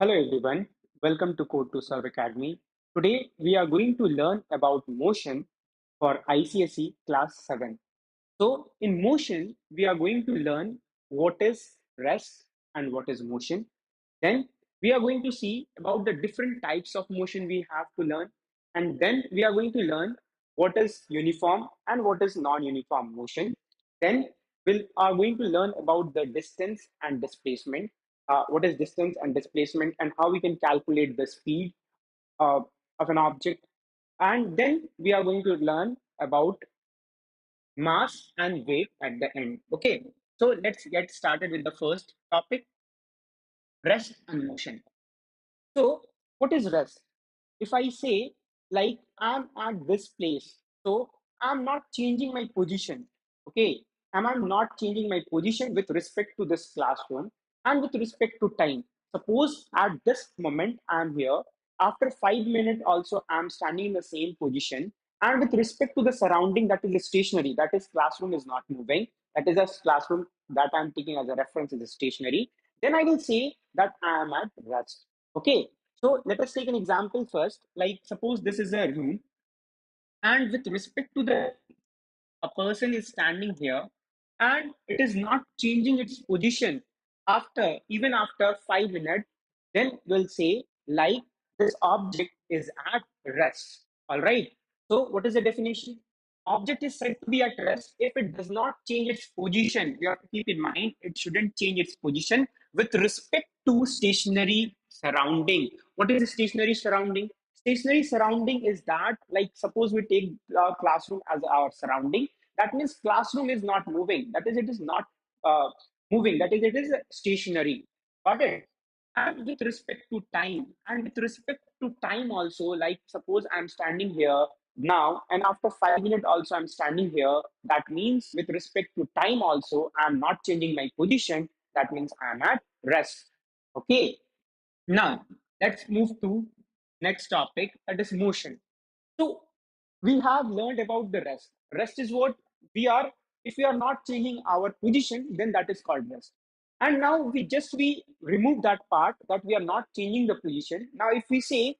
Hello everyone, welcome to Code to Serve Academy. Today we are going to learn about motion for ICSE class 7. So in motion, we are going to learn what is rest and what is motion. Then we are going to see about the different types of motion we have to learn. And then we are going to learn what is uniform and what is non-uniform motion. Then we are going to learn about the distance and displacement. What is distance and displacement and how we can calculate the speed uh, of an object. And then we are going to learn about mass and weight at the end. Okay, so let's get started with the first topic, rest and motion. So, what is rest? If I say, like, I'm at this place, so I'm not changing my position. Okay, and I'm not changing my position with respect to this classroom and with respect to time. Suppose at this moment I'm here, after 5 minutes, also I'm standing in the same position, and with respect to the surrounding that is stationary, that is, classroom is not moving, that is a classroom that I'm taking as a reference is stationary, then I will say that I am at rest. Okay, so let us take an example first. Like, suppose this is a room, and with respect to the a person is standing here, and it is not changing its position after even after 5 minutes, then we'll say like this object is at rest. All right. So what is the definition? Object is said to be at rest if it does not change its position. You have to keep in mind it shouldn't change its position with respect to stationary surrounding. What is a stationary surrounding? Stationary surrounding is that, like, suppose we take our classroom as our surrounding. That means classroom is not moving. That is, it is not moving. That is, it is stationary. Got it? And with respect to time, and with respect to time also, like suppose I'm standing here now, and after 5 minutes also I'm standing here. That means with respect to time also, I'm not changing my position. That means I'm at rest. Okay. Now let's move to next topic, that is motion. So we have learned about the rest. Rest is what we are, if we are not changing our position, then that is called rest. And now we remove that part that we are not changing the position. Now, if we say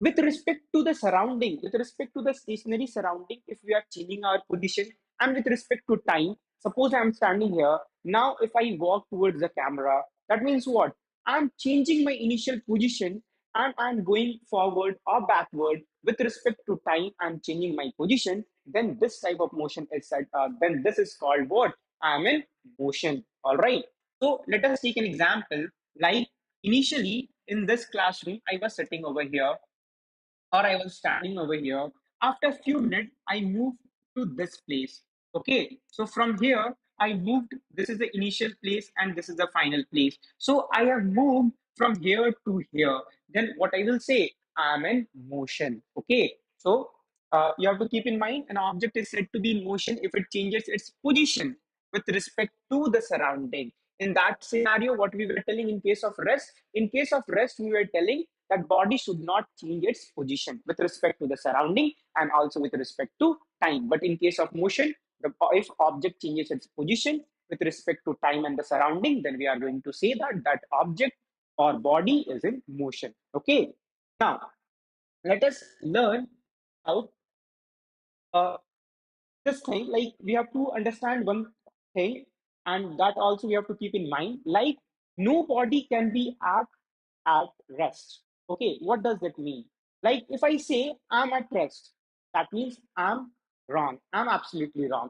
with respect to the surrounding, with respect to the stationary surrounding, if we are changing our position, and with respect to time, suppose I'm standing here now, if I walk towards the camera, that means what? I'm changing my initial position and I'm going forward or backward. With respect to time, I'm changing my position. Then this type of motion is said, then this is called what? I'm in motion. All right. So let us take an example. Like, initially in this classroom, I was sitting over here, or I was standing over here. After a few minutes, I moved to this place. Okay, so from here, I moved. This is the initial place, and this is the final place. So I have moved from here to here. Then what I will say, I'm in motion. Okay, so you have to keep in mind an object is said to be in motion if it changes its position with respect to the surrounding. In that scenario, what we were telling in case of rest, we were telling that body should not change its position with respect to the surrounding and also with respect to time. But in case of motion, if object changes its position with respect to time and the surrounding, then we are going to say that that object or body is in motion. Okay. Now, let us learn how this thing, like, we have to understand one thing, and that also we have to keep in mind, like, nobody can be at rest. Okay, what does that mean? Like, if I say I'm at rest, that means I'm wrong. I'm absolutely wrong.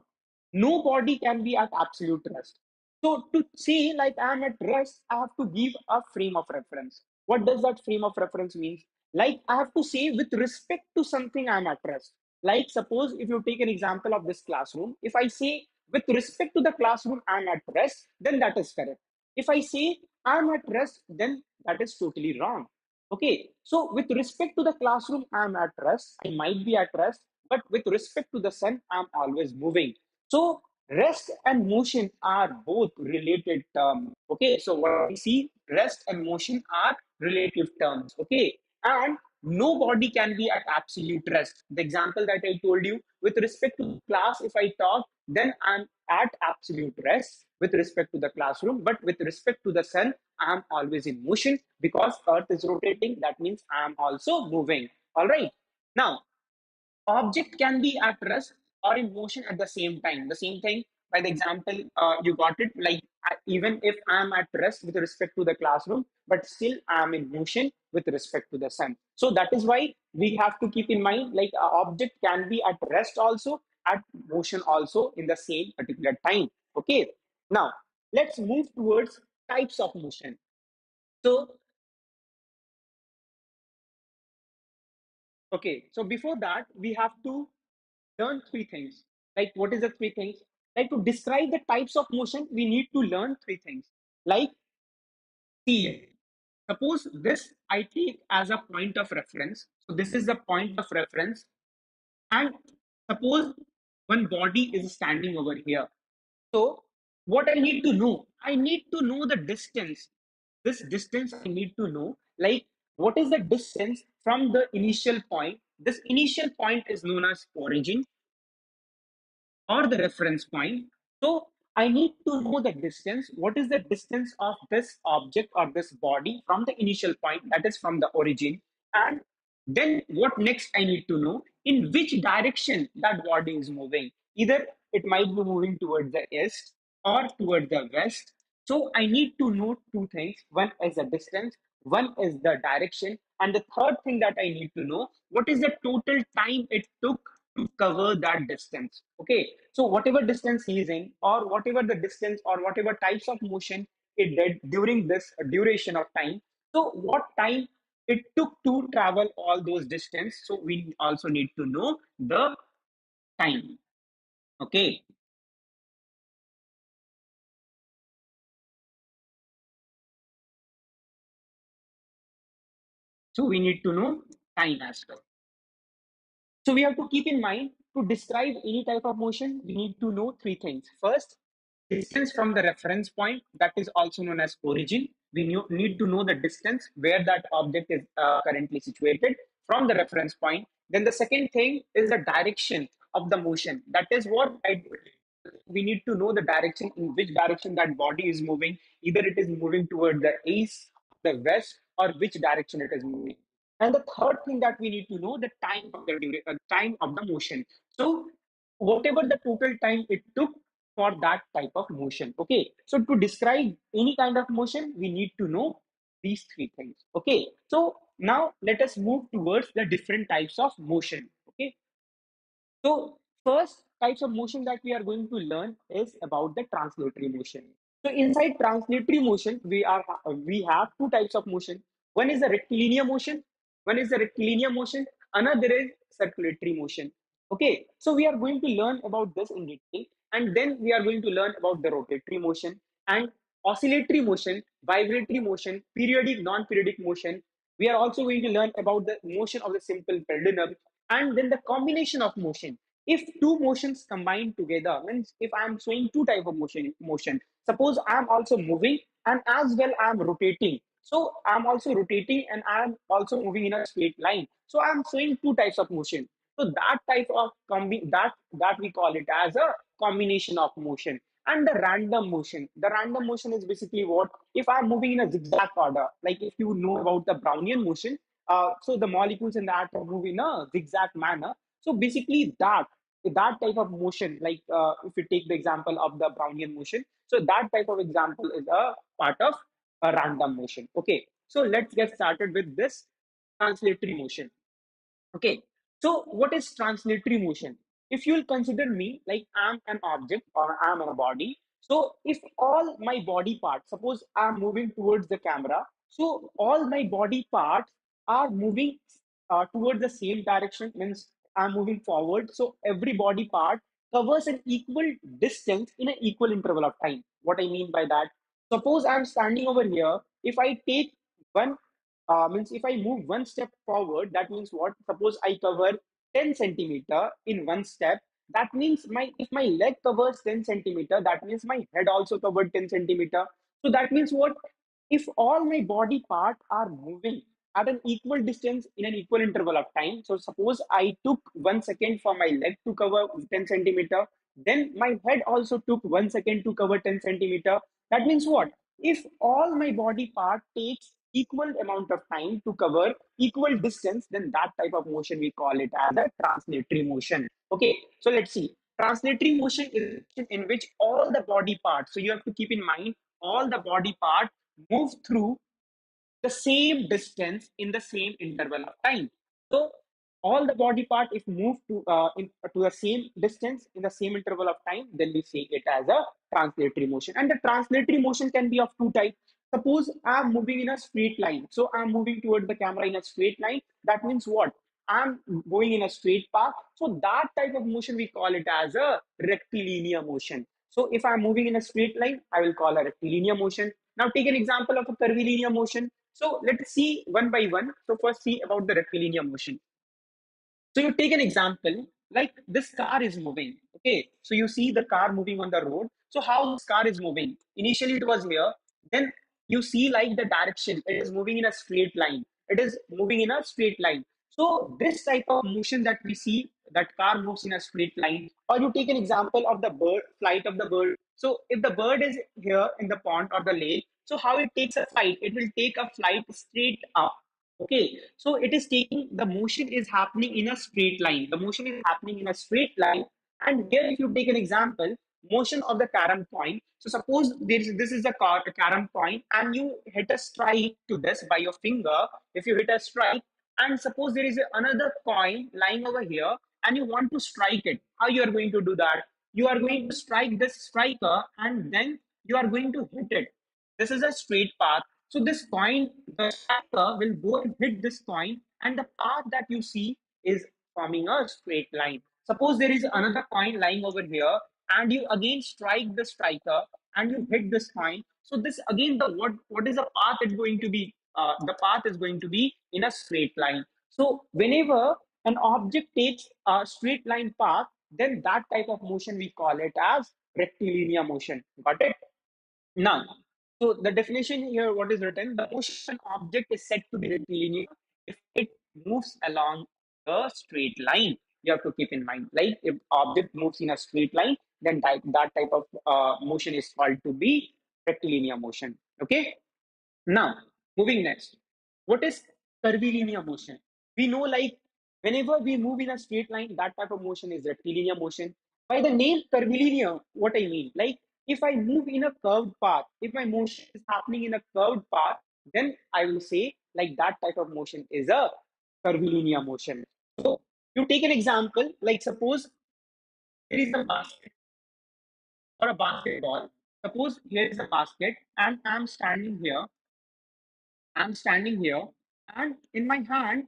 Nobody can be at absolute rest. So to say like I'm at rest, I have to give a frame of reference. What does that frame of reference mean? Like, I have to say with respect to something I'm at rest. Like, suppose if you take an example of this classroom, if I say with respect to the classroom I'm at rest, then that is correct. If I say I'm at rest, then that is totally wrong. Okay, so with respect to the classroom, I'm at rest. I might be at rest, but with respect to the sun, I'm always moving. So rest and motion are both related terms. Okay, so what we see, rest and motion are relative terms. Okay, and nobody can be at absolute rest. The example that I told you with respect to class, if I talk, then I'm at absolute rest with respect to the classroom. But with respect to the sun, I'm always in motion because Earth is rotating. That means I'm also moving. All right. Now, object can be at rest or in motion at the same time. The same thing by the example you got it. Like even if I'm at rest with respect to the classroom, but still I'm in motion with respect to the sun. So that is why we have to keep in mind like a object can be at rest also, at motion also in the same particular time. Okay. Now let's move towards types of motion. So okay. So before that, we have to learn three things. Like, what is the three things? Like, to describe the types of motion, we need to learn three things. Like, see, suppose this I take as a point of reference. So, this is the point of reference. And suppose one body is standing over here. So, what I need to know? I need to know the distance. This distance I need to know. Like, what is the distance from the initial point? This initial point is known as origin or the reference point. So I need to know the distance. What is the distance of this object or this body from the initial point, that is from the origin? And then what next I need to know? In which direction that body is moving. Either it might be moving towards the east or towards the west. So I need to know two things. One is the distance, one is the direction, and the third thing that I need to know, what is the total time it took to cover that distance. Okay, so whatever distance he is in, or whatever the distance, or whatever types of motion it did during this duration of time. So what time it took to travel all those distance. So we also need to know the time. Okay, so we need to know time as well. So we have to keep in mind to describe any type of motion, we need to know three things. First, distance from the reference point, that is also known as origin. We need to know the distance where that object is currently situated from the reference point. Then the second thing is the direction of the motion. That is what we need to know the direction, in which direction that body is moving. Either it is moving toward the east, the west, or which direction it is moving. And the third thing that we need to know, the time of the time of the motion. So whatever the total time it took for that type of motion. Okay. So to describe any kind of motion, we need to know these three things. Okay. So now let us move towards the different types of motion. Okay. So first types of motion that we are going to learn is about the translatory motion. So inside translatory motion, we have two types of motion. One is the rectilinear motion. One is the rectilinear motion. Another is circulatory motion. Okay, so we are going to learn about this in detail, and then we are going to learn about the rotatory motion and oscillatory motion, vibratory motion, periodic, non-periodic motion. We are also going to learn about the motion of the simple pendulum, and then the combination of motion. If two motions combine together, means if I'm showing two type of motion, suppose I'm also moving and as well I'm rotating. So I'm also rotating and I'm also moving in a straight line. So I'm showing two types of motion. So that type of that we call it as a combination of motion. And the random motion. The random motion is basically what? If I'm moving in a zigzag order, like if you know about the Brownian motion, so the molecules in the atom move in a zigzag manner. So basically that type of motion, like if you take the example of the Brownian motion, so that type of example is a part of a random motion. Okay, so let's get started with this translatory motion. Okay, so what is translatory motion? If you'll consider me like I'm an object or I'm a body, so if all my body parts, suppose I'm moving towards the camera, so all my body parts are moving towards the same direction, means I'm moving forward. So every body part covers an equal distance in an equal interval of time. What I mean by that, suppose I'm standing over here, if I take one means if I move one step forward, that means what? Suppose I cover 10 centimeter in one step. That means my if my leg covers 10 centimeter, that means my head also covered 10 centimeter. So that means what? If all my body parts are moving at an equal distance in an equal interval of time. So suppose I took 1 second for my leg to cover 10 centimeter, then my head also took 1 second to cover 10 centimeter. That means what? If all my body part takes equal amount of time to cover equal distance, then that type of motion we call it as a translatory motion. Okay, so let's see. Translatory motion is in which all the body parts, so you have to keep in mind, all the body parts move through the same distance in the same interval of time. So all the body part, if moved to the same distance in the same interval of time, then we say it as a translatory motion. And the translatory motion can be of two types. Suppose I'm moving in a straight line. So I'm moving towards the camera in a straight line. That means what? I'm going in a straight path. So that type of motion we call it as a rectilinear motion. So if I'm moving in a straight line, I will call a rectilinear motion. Now take an example of a curvilinear motion. So let's see one by one. So first see about the rectilinear motion. So you take an example, like this car is moving. Okay. So you see the car moving on the road. So how this car is moving? Initially it was here. Then you see like the direction. It is moving in a straight line. It is moving in a straight line. So this type of motion that we see, that car moves in a straight line. Or you take an example of the bird, flight of the bird. So if the bird is here in the pond or the lake, so how it takes a flight? It will take a flight straight up. Okay, so it is taking, the motion is happening in a straight line. The motion is happening in a straight line. And here, if you take an example, motion of the carom point. So suppose this is a carom point, and you hit a strike to this by your finger. If you hit a strike, and suppose there is another coin lying over here, and you want to strike it, how you are going to do that? You are going to strike this striker, and then you are going to hit it. This is a straight path. So this coin, the striker will go and hit this coin, and the path that you see is forming a straight line. Suppose there is another coin lying over here, and you again strike the striker, and you hit this coin. So this again, the what is the path? It's going to be the path is going to be in a straight line. So whenever an object takes a straight line path, then that type of motion we call it as rectilinear motion. Got it? Now, so the definition here, what is written? The motion object is said to be rectilinear if it moves along a straight line. You have to keep in mind, like if object moves in a straight line, then that type of motion is called to be rectilinear motion. Okay. Now, moving next, what is curvilinear motion? We know like whenever we move in a straight line, that type of motion is rectilinear motion. By the name curvilinear, what I mean, like if I move in a curved path, if my motion is happening in a curved path, then I will say like that type of motion is a curvilinear motion. So you take an example, like suppose there is a basket or a basketball. Suppose here is a basket and I'm standing here, and in my hand,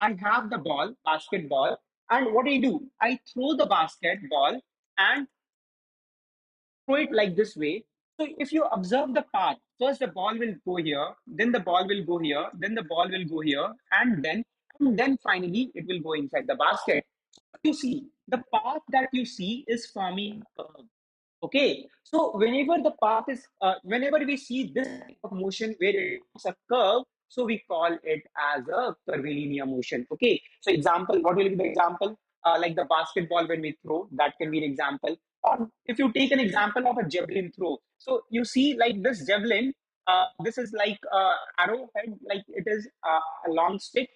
I have the ball, basketball. And what do? I throw the basketball and throw it like this way. So if you observe the path, first the ball will go here, then the ball will go here, then the ball will go here, and then finally it will go inside the basket. You see, the path that you see is forming a curve. Okay, so whenever we see this type of motion where it is a curve, so we call it as a curvilinear motion. Okay, so example, what will be the example? Like the basketball when we throw, that can be an example. Or if you take an example of a javelin throw, so you see like this javelin, this is like arrowhead, like it is a long stick.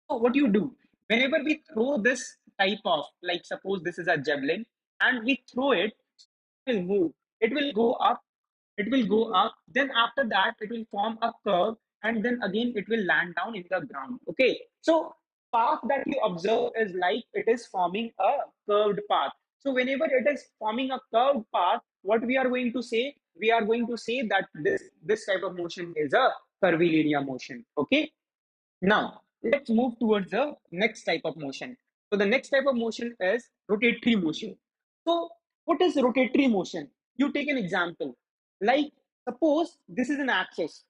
So what you do? Whenever we throw this type of, like suppose this is a javelin, and we throw it, will move. It will go up. It will go up. Then after that, it will form a curve, and then again it will land down in the ground. Okay. So path that you observe is like it is forming a curved path. So whenever it is forming a curved path, what we are going to say? We are going to say that this type of motion is a curvilinear motion. Okay. Now, let's move towards the next type of motion. So, the next type of motion is rotatory motion. So, what is rotatory motion? You take an example. Like, suppose this is an axis.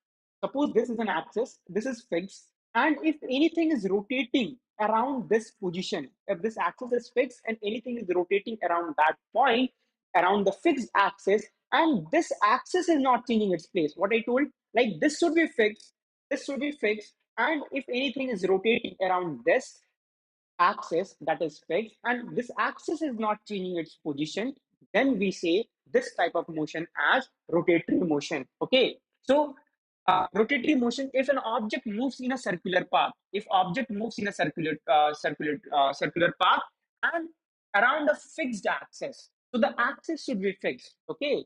Suppose this is an axis, this is fixed. And if anything is rotating around this position, if this axis is fixed and anything is rotating around that point, around the fixed axis, and this axis is not changing its place. What I told, like this should be fixed, and if anything is rotating around this axis that is fixed and this axis is not changing its position, then we say this type of motion as rotatory motion. Okay, so rotatory motion, if an object moves in a circular path, if object moves in a circular path and around a fixed axis, so the axis should be fixed. Okay,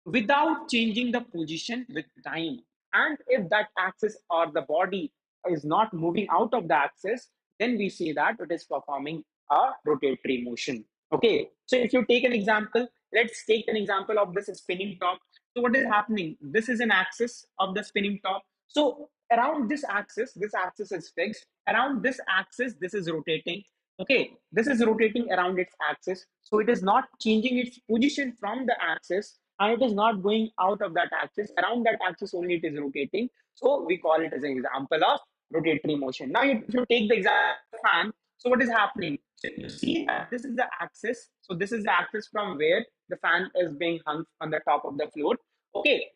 without changing the position with time. And if that axis or the body is not moving out of the axis, then we say that it is performing a rotatory motion. Okay, so if you take an example, let's take an example of this spinning top. So what is happening? This is an axis of the spinning top. So around this axis is fixed. Around this axis, this is rotating. Okay, this is rotating around its axis. So it is not changing its position from the axis, and it is not going out of that axis. Around that axis only it is rotating. So we call it as an example of rotatory motion. Now, if you take the example of fan, so what is happening? So you see that this is the axis. So this is the axis from where the fan is being hung on the top of the floor. Okay,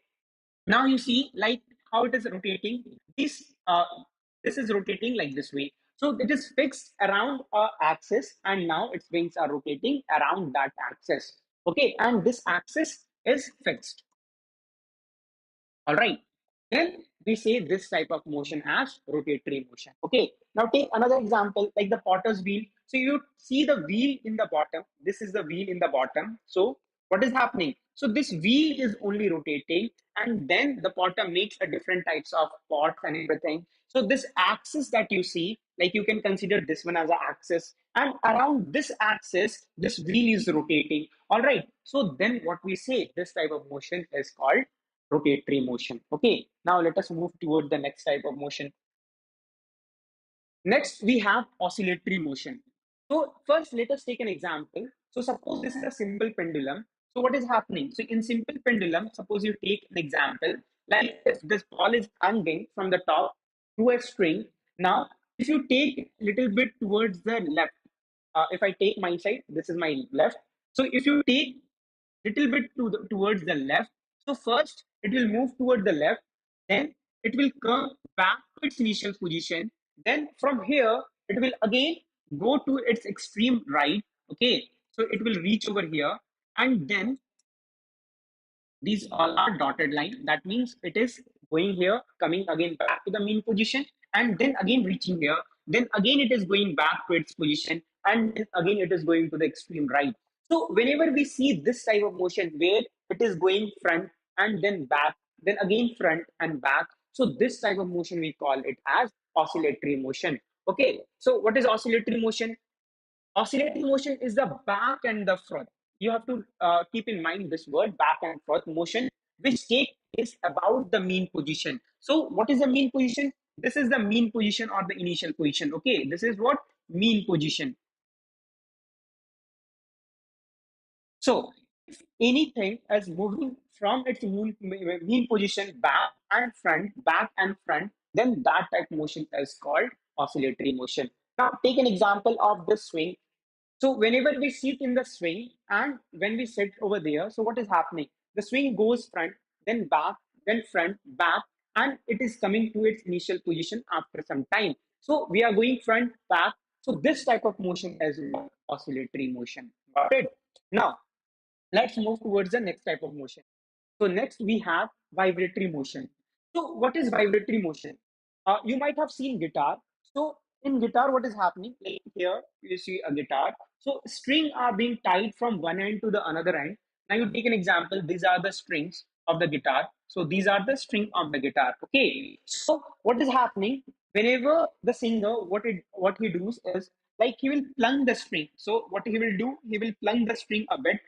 now you see like how it is rotating. This is rotating like this way. So it is fixed around a axis, and now its wings are rotating around that axis. Okay, and this axis is fixed. All right. Then we say this type of motion as rotatory motion. Okay. Now take another example like the potter's wheel. So you see the wheel in the bottom. This is the wheel in the bottom. So what is happening? So this wheel is only rotating, and then the potter makes a different types of pots and everything. So this axis that you see, like you can consider this one as an axis, and around this axis, this wheel is rotating. All right. So then what we say, this type of motion is called rotatory motion. Okay, now let us move toward the next type of motion. Next, we have oscillatory motion. So first, let us take an example. So suppose this is a simple pendulum. So what is happening? So in simple pendulum, suppose you take an example, like if this ball is hanging from the top through a string. Now, if you take little bit towards the left, if I take my side, this is my left. So if you take little bit towards the left. So first it will move toward the left, then it will come back to its initial position. Then from here it will again go to its extreme right. Okay, so it will reach over here, and then these all are dotted line. That means it is going here, coming again back to the mean position, and then again reaching here. Then again it is going back to its position, and then again it is going to the extreme right. So whenever we see this type of motion where it is going front and then back, then again front and back, so this type of motion we call it as oscillatory motion. Okay, so what is oscillatory motion? Oscillating motion is the back and the front. You have to keep in mind this word back and forth motion, which take place about the mean position. So, what is the mean position? This is the mean position or the initial position. Okay, this is what mean position. So, if anything is moving from its mean position back and front, then that type motion is called oscillatory motion. Now, take an example of the swing. So whenever we sit in the swing and when we sit over there, so what is happening? The swing goes front, then back, then front, back, and it is coming to its initial position after some time. So we are going front, back. So this type of motion is oscillatory motion. Got it? Now, let's move towards the next type of motion. So next we have vibratory motion. So what is vibratory motion? You might have seen guitar. So in guitar, what is happening? Like here you see a guitar. So string are being tied from one end to the another end. Now you take an example. These are the strings of the guitar. So these are the string of the guitar. Okay. So what is happening? Whenever the singer, what he does is like he will plung the string. So what he will do? He will plung the string a bit.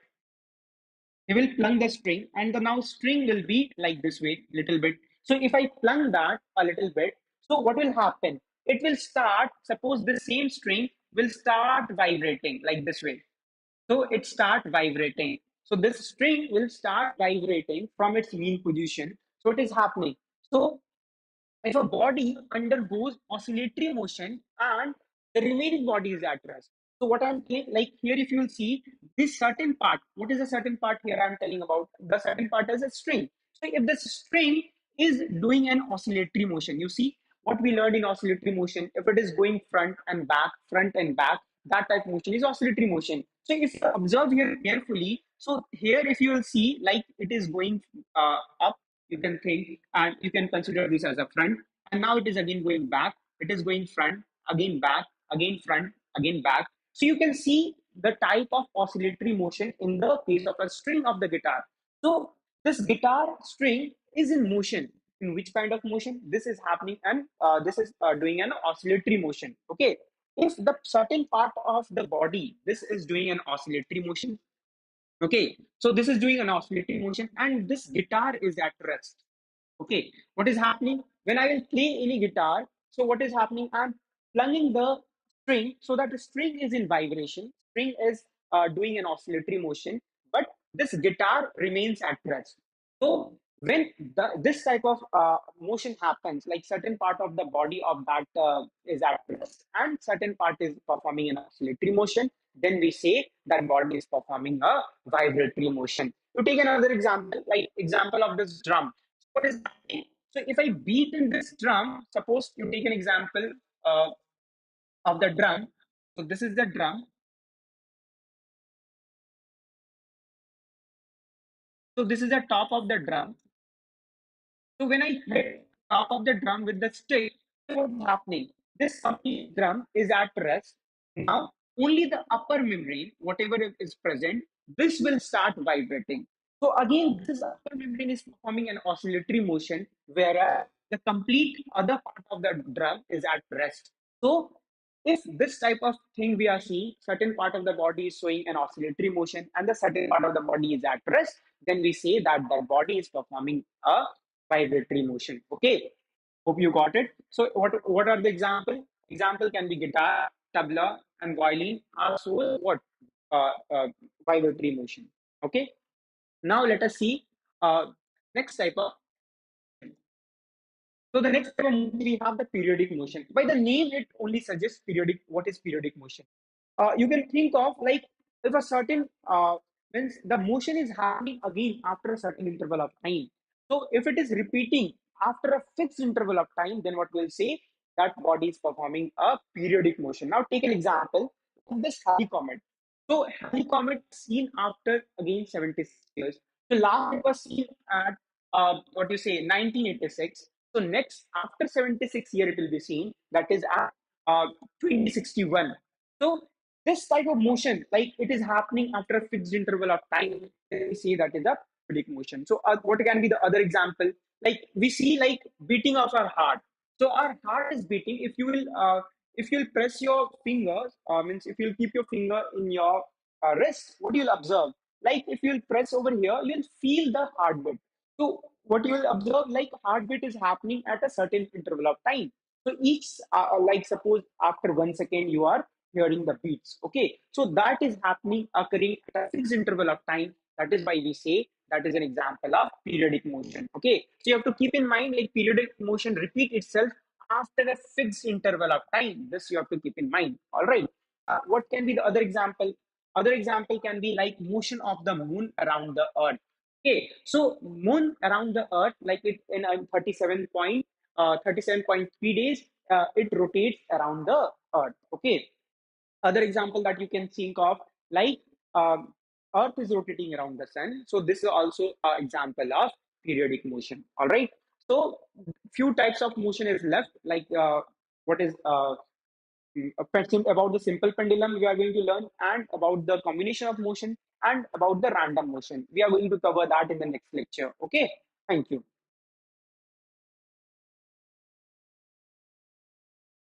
He will plung the string, and the now string will be like this way little bit. So if I plung that a little bit, so what will happen? It will start, suppose the same string will start vibrating like this way. So it start vibrating. So this string will start vibrating from its mean position. So it is happening. So if a body undergoes oscillatory motion and the remaining body is at rest. So what I'm saying, like here, if you'll see this certain part, what is the certain part here I'm telling about? The certain part is a string. So if the string is doing an oscillatory motion, you see what we learned in oscillatory motion, if it is going front and back, that type motion is oscillatory motion. So if you observe here carefully, so here if you will see like it is going up, you can think and you can consider this as a front, and now it is again going back. It is going front, again back, again front, again back. So you can see the type of oscillatory motion in the case of a string of the guitar. So this guitar string is in motion. In which kind of motion? This is happening, and this is doing an oscillatory motion. Okay, if the certain part of the body, this is doing an oscillatory motion. Okay, so this is doing an oscillatory motion, and this guitar is at rest. Okay, what is happening when I will play any guitar? So what is happening? I'm plunging the string so that the string is in vibration. String is doing an oscillatory motion, but this guitar remains at rest. So when this type of motion happens, like certain part of the body of that is at rest, and certain part is performing an oscillatory motion, then we say that body is performing a vibratory motion. To take another example, like example of this drum, what is happening? So if I beat in this drum, suppose you take an example uh, of the drum. So this is the drum. So this is the top of the drum. So when I hit top of the drum with the stick, what is happening? This complete drum is at rest. Now only the upper membrane, whatever is present, this will start vibrating. So again, this upper membrane is performing an oscillatory motion, whereas the complete other part of the drum is at rest. So if this type of thing we are seeing, certain part of the body is showing an oscillatory motion and the certain part of the body is at rest, then we say that the body is performing a vibratory motion. Okay, hope you got it. So what are the example? Example can be guitar, tabla, and violin are so what uh, vibratory motion. Okay, now let us see next type of. So the next type of motion we have the periodic motion. By the name, it only suggests periodic. What is periodic motion? You can think of like if a certain means the motion is happening again after a certain interval of time. So if it is repeating after a fixed interval of time, then what we'll say that body is performing a periodic motion. Now take an example of this Halley comet. So Halley comet seen after again 76 years. So last it was seen at what you say 1986. So next after 76 year it will be seen, that is at 2061. So this type of motion, like it is happening after a fixed interval of time, we see that is a periodic motion. So what can be the other example? Like we see like beating of our heart. So our heart is beating. If you'll press your fingers, means if you'll keep your finger in your wrist, what you'll observe? Like if you'll press over here, you'll feel the heartbeat. So what you will observe, like heartbeat is happening at a certain interval of time. So each, like suppose after 1 second you are hearing the beats. Okay, so that is happening occurring at a fixed interval of time. That is why we say that is an example of periodic motion. Okay, so you have to keep in mind like periodic motion repeat itself after a fixed interval of time. This you have to keep in mind. All right. What can be the other example? Other example can be like motion of the moon around the earth. Okay, so moon around the earth, like it in 37.3 days, it rotates around the earth. Okay, other example that you can think of like earth is rotating around the sun, so this is also an example of periodic motion. All right, so few types of motion is left, like what is about the simple pendulum we are going to learn, and about the combination of motion, and about the random motion we are going to cover that in the next lecture. Okay, thank you.